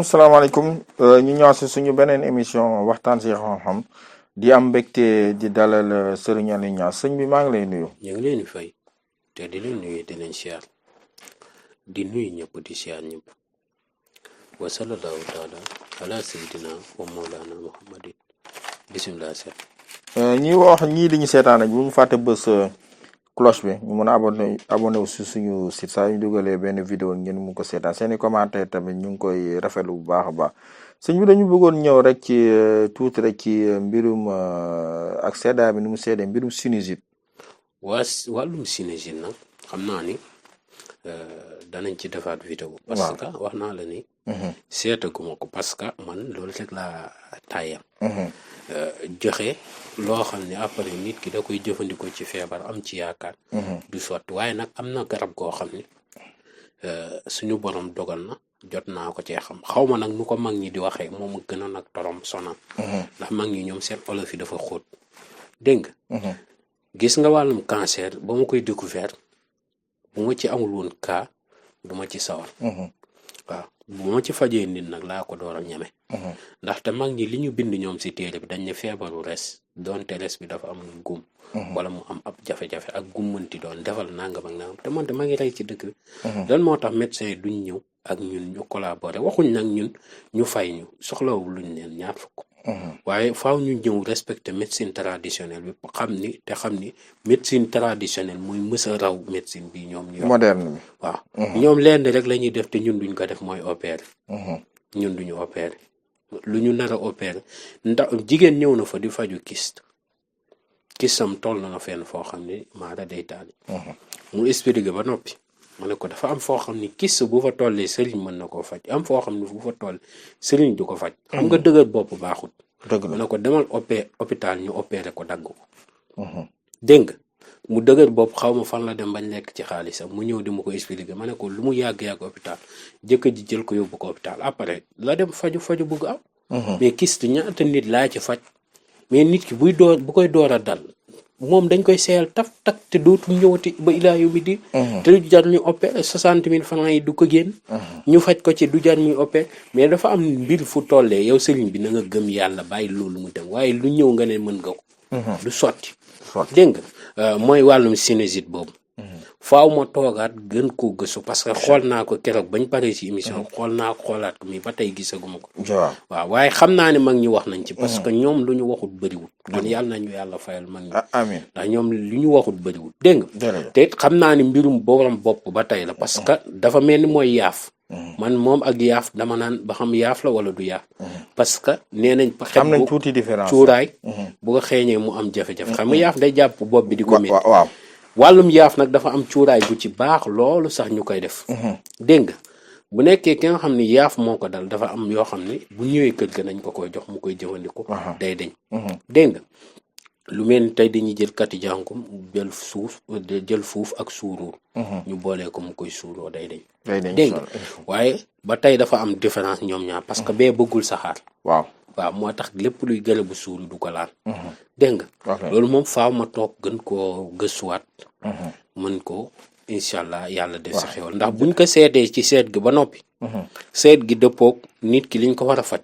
salaamaaleykum ñu ñëw si suñu beneen émission waxtaan si xam-xam di am mbégte di dalal Serigne Aliou Niass sëñ bi maa ngi lay nuyu. ñu ngi leen di fay te di leen nuyu di leen siyaar di nuyu ñëpp di siyaar ñëpp wa sallallahu taala ala sayyidina wa mawlana muhammadin bisimilah seet ñii di ñu seetaan ak bu ñu fàtte bës cloche bi ñu mën a abonné wu si suñu site saa ñu dugalee benn vidéo ngeen mu ko seetaan seen i commentaire tamit ñu ngi koy rafetlu bu baax a baax sëñ bi dañu bëggoon ñëw rek ci tuuti rek ci mbirum ak seddaay bi ni mu seddee mbirum sinusite. wàllum sinusite nag xam naa ni danañ ci defaat vidéo parce que wax naa la ni seetaguma ko parce que man loolu rek laa taayam joxe loo xam ne après nit ki da koy jëfandikoo ci feebar am ci yaakaar du sotti waaye nag am na garab goo xam ne suñu borom dogal na jot naa ko cee xam xaw ma nag nu ko mag ñi di waxee moom a gën a nag torom sonal ndax mag ñi ñoom seen olof yi dafa xóot dégg nga gis nga wàllum cancer ba ma koy découvert bu ma ci amul woon cas du ma ci sawar waaw bu ma ci fajee nit nag laa ko door a ñeme ndaxte mag ñi li ñu bind ñoom si téere bi dañ ne feebaru res doonte res bi dafa am gum wala mu am ab jafe-jafe ak gum mënti doon defal nangam ak nangam te man de ma ngi rey ci dëkk bi lan moo tax médecin yi duñ ñëw ak ñun ñu collaborer waxuñ nag ñun ñu fay ñu soxlawu luñ leen ñaar fukk waaye faaw ñu ñëw respecter médecine traditionnelle bi xam ni médecine traditionnelle mooy mës a raw médecine bi ñoom ñu moderne bi waaw ñoom lenn rek la ñuy def te ñun duñ ko def mooy opérer ñun duñu opérer lu ñu nar a opérer ndax jigéen ñëw na fa di faju kistam toll na fenn foo xam ne maara day taali mu expliqué ba noppi ma ne ko dafa am foo xam ni kist bu fa tollee sëriñ mën na koo faj am foo xam ne bu fa toll sëriñ du ko faj xam nga dëgër bopp baaxut ma ne ko demal hôpital ñu opéré ko dagg ko dégg nga mu dëgër bopp xaw ma fan la dem bañ lekk ci xaalisam mu ñëw di ma ko expliqué ma ne ko lu mu yàgg-yàgg hôpital jëkkër ji jël ko yóbbu ko hôpital après la dem faju bugg am mais kist ñaata nit laa ci faj mais nit ki bu koy door a dal moom dañ koy seeyal tak te dootul ñëwati ba ilaa yu mi di te du jar ñu opéré 60 000 francs yi du ko génn ñu faj ko ci du jar muy opéré mais dafa am mbir fu tollee yow sëriñ bi na nga gëm yàlla bàyyi loolu mu dem waaye lu ñëw nga ne mën nga ko du sotti dégg nga mooy wàllum sinusite boobu faaw ma toogaat gën koo gëstu parce que xool naa ko keroog bañ paree ci émission xoolaat ko mi ba tey gisaguma ko waaw waaye xam naa ne mag ñi wax nañ ci parce que ñoom lu ñu waxut bëriwul kon yàlla nañu yàlla fayal mag ñi amiin ndax ñoom lu ñu waxut bëriwul dégg nga te it xam naa ne mbirum borom bopp ba tey la parce que dafa mel ni mooy yaaf man moom ak yaaf dama naan ba xam yaaf la wala du yaaf parce que nee nañ xet am nañ tuuti différence cuuraay bu ko xeeñee mu am jafe-jafe xam nga yaaf day jàpp bopp bi di ko métti waaw wàllum yaaf nag dafa am cuuraay bu ci baax loolu sax ñu koy def dégg nga bu nekkee ki nga xam ni yaaf moo ko dal dafa am yoo xam ne bu ñëwee kër ga nañ ko koy jox mu koy jëfandikoo day deñ dégg nga lu mel ni tey dañuy jël kati jànkum jël fuuf ak suuruur ñu boolee ko mu koy suuroo day deñ dégg nga waaye ba tey dafa am différence ñoom ñaar parce que bee bëggul saxaar waaw moo tax lépp luy gëlëbu suuru du ko laal dégg nga loolu moom faaw ma toog gën koo gëstuwaat mën ko incha allah yàlla def si xewal ndax buñ ko seetee ci seet gi ba noppi seet gi dëppoog nit ki liñ ko war a faj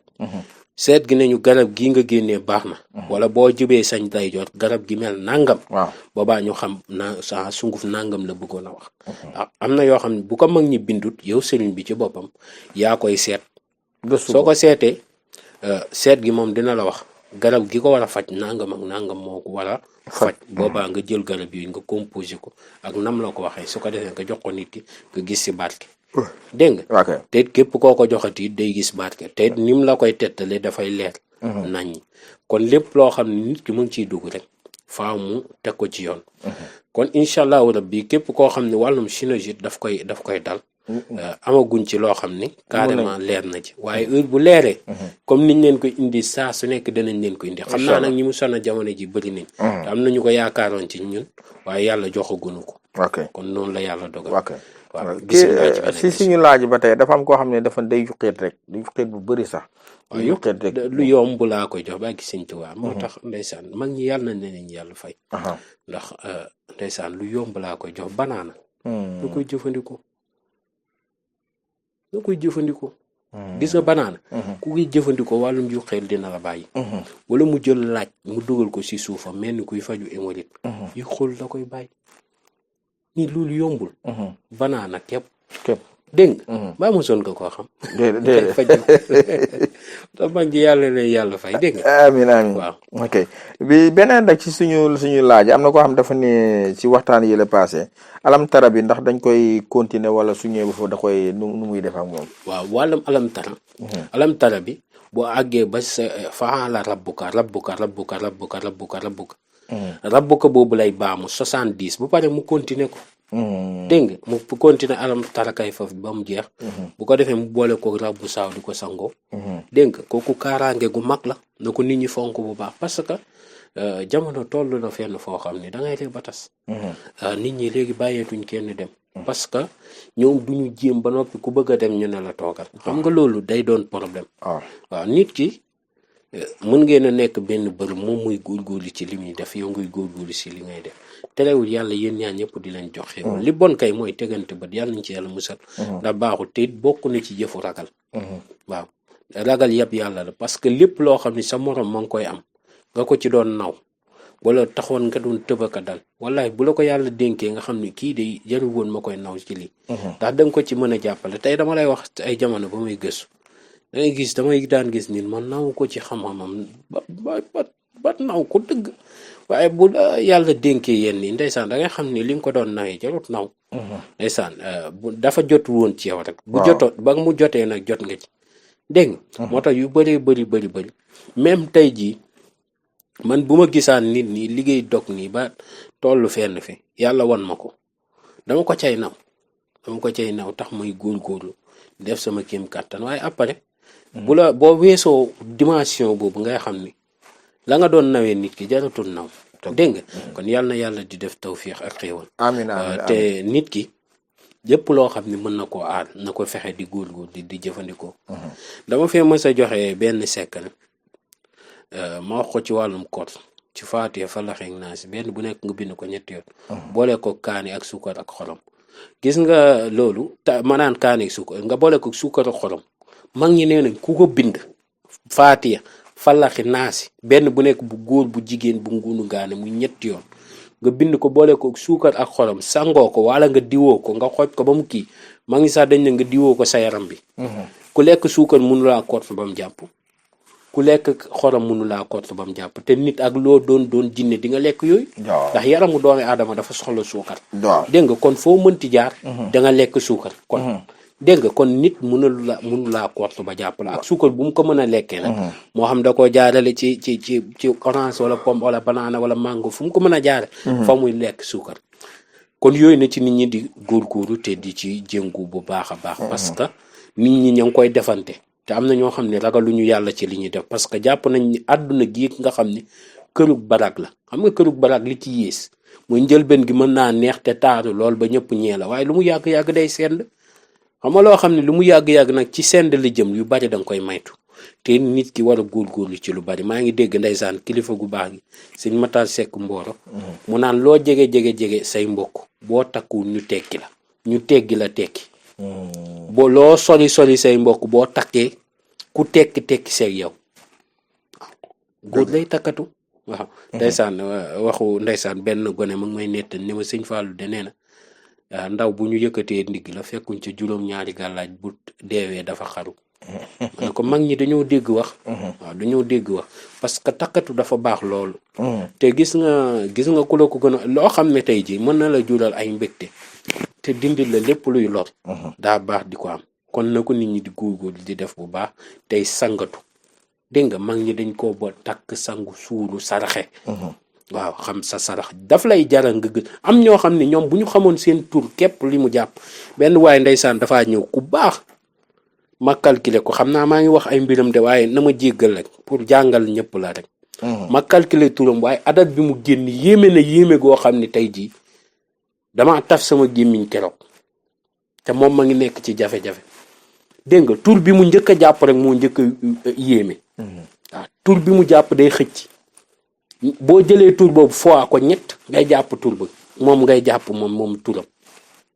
seet gi nañu garab gii nga génnee baax na wala boo jubee sañ day jot garab gi mel nangam boobaa ñu xam na sa sunguf nangam la bëggoon a wax am na yoo xam ne bu ko mag ñi bindut yow sëriñ bi ci boppam yaa koy seet soo ko seetee seet gi moom dina la wax garab gi ko war a faj nangam ak nangam moo ko war a faj boobaa nga jël garab yooyu nga composé ko ak nam la ko waxee su ko defee nga jox ko nit ki nga gis si barke dégg nga te it képp koo ko joxati day gis barke te it ni mu la koy tettale dafay leer nañ kon lépp loo xam ne nit ki mu ngi ciy dugg rek faaw mu teg ko ci yoon. kon incha allahu rabbi képp koo xam ne wàllum sinusite daf koy dal. amaguñ ci loo xam ni carrément leer na ci waaye heure bu leeree. comme niñ leen koy indi saa su nekk danañ leen ko indi. xam naa nag ñi mu sonn jamono ji bëri nañ. te am na ñu ko yaakaaroon ci ñun waaye yàlla joxaguñu ko. ok kon noonu la yàlla dogal. waaw si suñu laaj ba tey dafa am koo xam ne dafa day yuqeet rek day yuqeet bu bëri sax. waaw yuqeet rek lu yomb laa koy jox ba gis Sëñ Tuubaa moo tax ndeysaan mag ñi yàlla na leen yàlla fay. ndax ndeysaan lu yomb laa koy jox banaana. lu koy jëfandikoo. gis nga banaana. ku koy jëfandikoo wàllum yuqeet dina la bàyyi. wala mu jël laaj mu dugal ko si suufam mel ni kuy faju hémorroïde. yu xool da koy bàyyi. ni loolu yombul. banaana képp. dégg nga. ba mosoon nga koo xam. déedéet faju te mag ji yàlla lay yàlla fay dégg nga. amiin waaw ok bi beneen rek ci suñu laaj am na koo xam dafa ne ci waxtaan yi la passé alam tara bi ndax dañ koy continuer wala su ñëwee ba foofu da koy nu muy def ak moom. waaw wàllum alam tara. alam tara bi boo àggee ba sa faala rabbuka rabbuka boobu lay baamu 70 bu pare mu continuer ko. dégg nga mu continuer alam tara kay foofu ba mu jeex. bu ko defee mu boole ko rabbu saaw di ko sangoo. dégg nga kooku kaaraange gu mag la na ko nit ñi fonk bu baax parce que jamono toll na fenn foo xam ne da ngay rek ba tas. nit ñi léegi bàyyeetuñ kenn dem. parce que ñoom duñu jéem ba noppi ku bëgg a dem ñu ne la toogal. xam nga loolu day doon problème. waaw nit ki. mën ngeen a nekk benn bërëb moom muy góorgóorlu ci li muy def yow ngay góorgóorlu ci li ngay def terewul yàlla yéen ñaar ñëpp di leen jox xéewal li bon kay mooy tegante bët yàlla nañ ci yàlla musal. ndax baaxul te it bokk na ci jëfu ragal. waaw ragal yëpp yàlla la parce que lépp loo xam ne sa morom ma ngi koy am nga ko ci doon naw wala taxoon nga doon tëbaka dal wallahi bu la ko yàlla dénkee nga xam ne kii de jaru woon ma koy naw ci lii. ndax da nga ko ci mën a jàppale tey dama lay wax ay jamono ba muy gëstu. damay daan gis nit man naw ko ci xam-xamam ba naw ko dëgg waaye bu yàlla dénkee yenn nii ndeysaan da ngay xam ni li nga ko doon nawee jarut naw. ndeysaan dafa jot woon ci yow rek. bu jotoon ba mu jotee nag jot nga ci dégg nga. moo tax yu bëree bëri même tey jii man bu ma gisaan nit ñi liggéey dog nii ba tollu fenn fi yàlla wan ma ko dama ko cay naw tax may góorgóorlu def sama kéem kàttan waaye après. boo weesoo dimension boobu ngay xam ni la nga doon nawee nit ki jaratul naw. dégg nga kon yàlla na yàlla di def tawfiix ak xéewal. amiin te nit ki lépp loo xam ni mën na koo aar na ko fexe di góorgóor di jëfandikoo. dama fee mës a joxe benn secret ma wax ko ci wàllum koor ci Faatiha Falaq ak Naas benn bu nekk nga bind ko ñetti yoon. boole ko kaani ak suukar ak xorom. gis nga loolu ma naan kaani ak suukar nga boole ko suukar ak xorom. mag ñi nee nañ ku ko bind Faatiha Falaq Naas benn bu nekk bu góor bu jigéen bu ngunu gaane muy ñetti yoon nga bind ko boole ko suukar ak xorom sangoo ko wala nga diwoo ko nga xooj ko ba mu kii mag ñi sax dañ ne nga diwoo ko sa yaram bi. ku lekk suukar mënu laa koot fa ba mu jàpp ku lekk xorom mënu laa koot fa ba mu jàpp te nit ak loo doon jinne di nga lekk yooyu. ndax yaramu doomi aadama dafa soxla suukar. dégg nga kon foo mënti jaar. da nga lekk suukar kon. dégg nga kon nit mënu laa koot ba jàpp la ak suukar bu mu ko mën a lekkee nag. moo xam da koo jaarale ci orange wala pomme wala banana wala mango fu mu ko mën a jaare fa muy lekk suukar. kon yooyu na ci nit ñi di góorgóorlu te di ci jéngu bu baax a baax. parce que nit ñi ña ngi koy defante te am na ñoo xam ne ragaluñu yàlla ci li ñuy def parce que jàpp nañ ni àdduna gi nga xam ni kërug barak la xam nga kërug barak li ci yées mooy njëlbeen gi mën naa neex te taaru lool ba ñëpp ñee la waaye lu mu yàgg-yàgg day send. xam nga loo xam ne lu mu yàgg-yàgg nag ci send li jëm yu bari danga koy maytu te nit ki war a góorgóorlu ci lu bari maa ngi dégg ndeysaan kilifa gu baax gi sëñ Matar Seck Mboro mu naan loo jege say mbokk boo takkuwul ñu tekki la ñu teggi la tekki boo loo sori say mbokk boo takkee ku tekki seeg yow góor lay takkatu waaw ndeysaan waxu ndeysaan benn gone mu ngi may nettal ni ma sëñ Fallou de nee na ndaw bu ñu yëkkatee ndigg la fekkuñ ci juróom-ñaari gàllaaj bu deewee dafa xaru ma ne ko mag ñi dañoo dégg wax. waaw dañoo dégg wax parce que takkatu dafa baax loolu. te gis nga ku la ko gën a loo xam ne tey jii mën na la jural ay mbégte te dindil la lépp luy lor. daa baax di ko am kon na ko nit ñi di góorgóorlu di def bu baax tey sangatu dégg nga mag ñi dañ koo ba takk sangu suulu saraxe. waaw xam sa sarax daf lay jaral nga gën am ñoo xam ne ñoom bu ñu xamoon seen tur képp li mu jàpp benn waaye ndeysaan dafaa ñëw ku baax ma calculer ko xam naa maa ngi wax ay mbiram de waaye na ma jéggal rek pour jàngal ñëpp la rek. ma calculer turam waaye adat bi mu génn yéeme na yéeme goo xam ne tey jii damaa taf sama gémmiñ keroog te moom ma ngi nekk ci jafe-jafe dégg nga tur bi mu njëkk a jàpp rek moo njëkk a yéeme. waaw tur bi mu jàpp day xëcc boo jëlee tur boobu foo ko ñett ngay jàpp tur ba moom ngay jàpp moom turam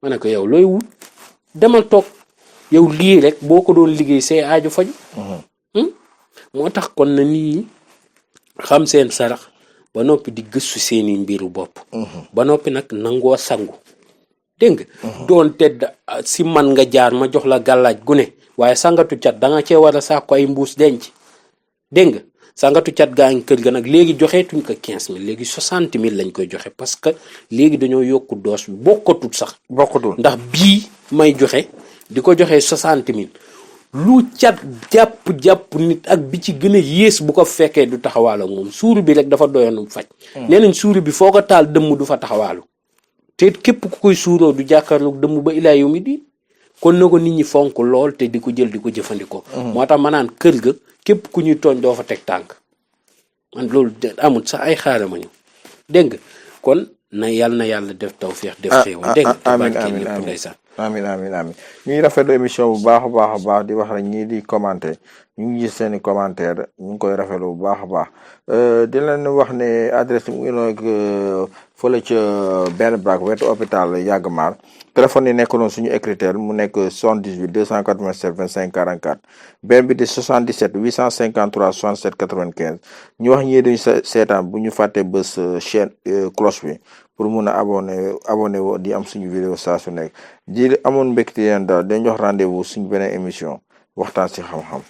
ma ne ko yow looy wut demal toog yow lii rek boo ko doon liggéey see aaju faju moo tax kon na nit ñi xam seen sarax ba noppi di gëstu seeni mbiru bopp. ba noppi nag nangoo sangu dégg nga. doon tedd si man nga jaar ma jox la gàllaaj gu ne waaye sangatu cat da nga cee war a sàkku ay mbuus denc dégg nga sangatu cat gaa ngi kër ga nag léegi joxeetuñ ko 15000 léegi 60000 lañ koy joxe parce que léegi dañoo yokku doos bi bokkatul sax. bokkatul ndax bii may joxe di ko joxe 60000 lu cat jàpp nit ak bi ci gën a yées bu ko fekkee du taxawaalu ak moom suuru bi rek dafa doyoon faj. nee nañ suuru bi foo ko taal dëmm du fa taxawaalu te képp ku koy suuroo du jàkkaarloog dëmm ba ilaa yow mi di kon na ko nit ñi fonk lool te di ko jël di ko jëfandikoo. moo tax ma naan kër ga képp ku ñuy tooñ doo fa teg tànk man loolu amul sax ay xaaral ma ñu dégg nga kon na yàlla def tawfeex def xéewal dégg nga amiin amiin ñuy rafetlu émission bu baax a baax di wax rek ñii di commenter ñu ngi gis seeni commentaire ñu ngi koy rafetlu bu baax a baax di leen wax ne adresse mu ngi nekk fële ca benn braak wetu hôpital Yagg Maar téléphone yi nekk noonu suñu écritel mu nekk 78 287 25 44 benn bi di 77 853 67 95 ñu wax ñii duñu seetaan bu ñu fàtte bës chaîne cloche bi pour mun a abonné wo di am suñu vidéo saa su nekk ji amoon mbégte yéen daal dañ jox rendez-vous suñu beneen émission waxtaan si xam-xam